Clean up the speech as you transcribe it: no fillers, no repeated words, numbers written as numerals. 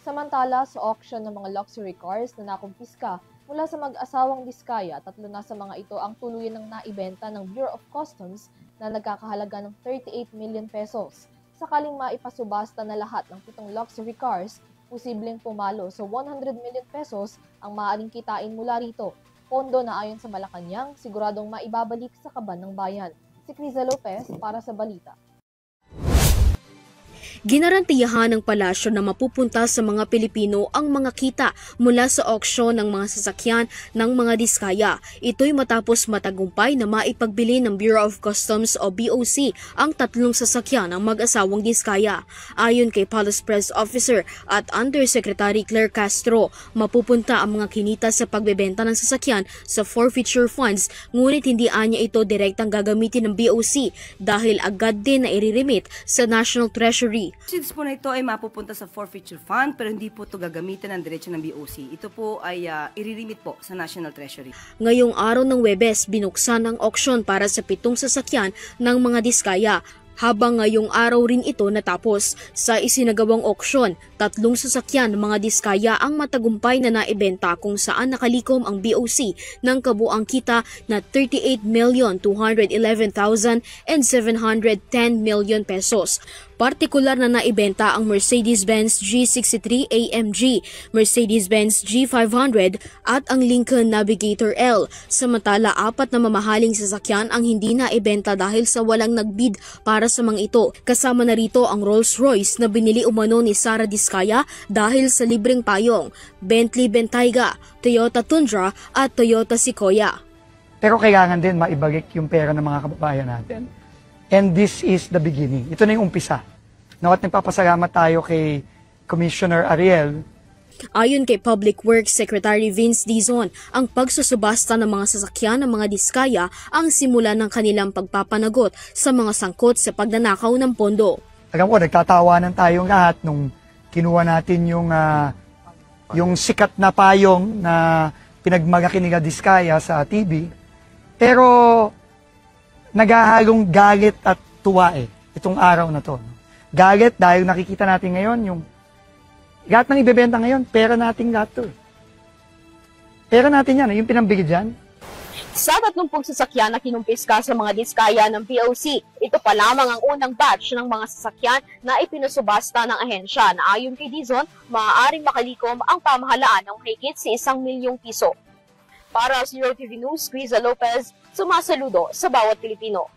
Samantala, sa auction ng mga luxury cars na nakumpiska mula sa mag-asawang Diskaya, 3 na sa mga ito ang tuluyan ng naibenta ng Bureau of Customs na nagkakahalaga ng 38 million pesos. Sakaling maipasubasta na lahat ng 7 luxury cars, posibleng pumalo sa 100 million pesos ang maaaring kitain mula rito. Pondo na ayon sa Malacanang, siguradong maibabalik sa kaban ng bayan. Si Criza Lopez para sa Balita. Ginarantiyahan ng palasyo na mapupunta sa mga Pilipino ang mga kita mula sa auksyon ng mga sasakyan ng mga Diskaya. Ito'y matapos matagumpay na maipagbili ng Bureau of Customs o BOC ang 3 sasakyan ng mag-asawang Diskaya. Ayon kay Palace Press Officer at Undersecretary Claire Castro, mapupunta ang mga kinita sa pagbebenta ng sasakyan sa forfeiture funds, ngunit hindi anya ito direktang gagamitin ng BOC dahil agad din na iriremit sa National Treasury. Proceeds po na ito ay mapupunta sa forfeiture fund pero hindi po ito gagamitin ng diretso ng BOC. Ito po ay iririmit po sa National Treasury. Ngayong araw ng Huwebes, binuksan ang auction para sa 7 sasakyan ng mga Diskaya. Habang ngayong araw rin ito natapos, sa isinagawang auksyon, 3 sasakyan ng mga Diskaya ang matagumpay na naibenta kung saan nakalikom ang BOC ng kabuang kita na 38,211,710 million pesos. Partikular na naibenta ang Mercedes-Benz G63 AMG, Mercedes-Benz G500 at ang Lincoln Navigator L. Samantala, 4 na mamahaling sasakyan ang hindi naibenta dahil sa walang nagbid para sa mga ito. Kasama na rito ang Rolls-Royce na binili umano ni Sara Diskaya dahil sa libreng payong, Bentley Bentayga, Toyota Tundra at Toyota Sequoia. Pero kailangan din maibalik yung pera ng mga kababayan natin. And this is the beginning. Ito na yung umpisa. At nagpapasalamat tayo kay Commissioner Ariel. Ayon kay Public Works Secretary Vince Dizon, ang pagsusubasta ng mga sasakyan ng mga Diskaya ang simula ng kanilang pagpapanagot sa mga sangkot sa pagnanakaw ng pondo. Alam ko, nagtatawanan tayong lahat nung kinuha natin yung sikat na payong na pinagmalaki nila Diskaya sa TV. Pero naghahalong galit at tuwa itong araw na to. Galit dahil nakikita natin ngayon yung lahat ng ibebenta ngayon, pera natin lahat to. Pera natin yan, yung pinambili dyan. Sa 30 sasakyan na kinumpiska sa mga Diskaya ng BOC, ito pa lamang ang unang batch ng mga sasakyan na ipinusubasta ng ahensya na ayon kay Dizon, maaaring makalikom ang pamahalaan ng mahigit sa 1 milyong piso. Para sa Euro TV News, Criza Lopez, sumasaludo sa bawat Pilipino.